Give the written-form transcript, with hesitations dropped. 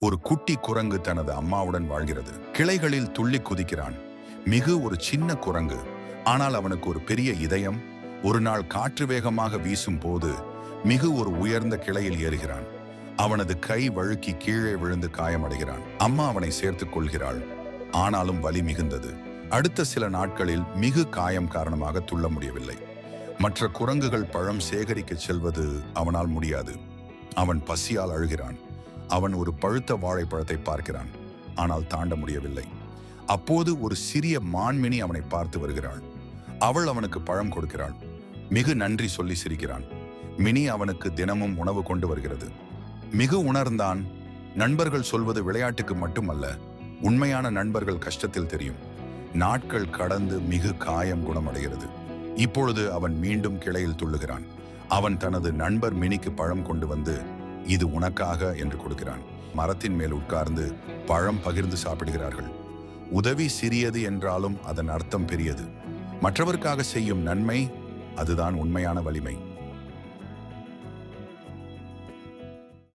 ஒரு குட்டி குரங்கு தனது அம்மாவுடன் வாழ்கிறது. கிளைகளில் துள்ளி குதிக்கிறான். மிகு ஒரு சின்ன குரங்கு, ஆனால் அவனுக்கு ஒரு பெரிய இதயம். ஒரு நாள் காற்று வேகமாக வீசும் போது மிகு ஒரு உயர்ந்த கிளையில் ஏறுகிறான். அவனது கை வழுக்கி கீழே விழுந்து காயமடைகிறான். அம்மா அவனை சேர்த்துக் கொள்கிறாள், ஆனாலும் வலி மிகுந்தது. அடுத்த சில நாட்களில் மிகு காயம் காரணமாக துள்ள முடியவில்லை. மற்ற குரங்குகள் பழம் சேகரிக்க செல்வது அவனால் முடியாது. அவன் பசியால் அழுகிறான். அவன் ஒரு பழுத்த வாழைப்பழத்தை பார்க்கிறான், ஆனால் தாண்ட முடியவில்லை. அப்போது ஒரு சிறிய மான்மினி அவனை பார்த்து வருகிறாள். அவள் அவனுக்கு பழம் கொடுக்கிறாள். மிகு நன்றி சொல்லி சிரிக்கிறான். மினி அவனுக்கு தினமும் உணவு கொண்டு வருகிறது. மிகு உணர்ந்தான், நண்பர்கள் சொல்வது விளையாட்டுக்கு மட்டுமல்ல, உண்மையான நண்பர்கள் கஷ்டத்தில் தெரியும். நாட்கள் கடந்து மிகு காயம் குணமடைகிறது. இப்பொழுது அவன் மீண்டும் கிளையில் துள்ளுகிறான். அவன் தனது நண்பர் மினிக்கு பழம் கொண்டு வந்து, இது உனக்காக என்று கொடுக்கிறான். மரத்தின் மேல் உட்கார்ந்து பழம் பகிர்ந்து சாப்பிடுகிறார்கள். உதவி சிறியது என்றாலும் அதன் அர்த்தம் பெரியது. மற்றவருக்காக செய்யும் நன்மை, அதுதான் உண்மையான வலிமை.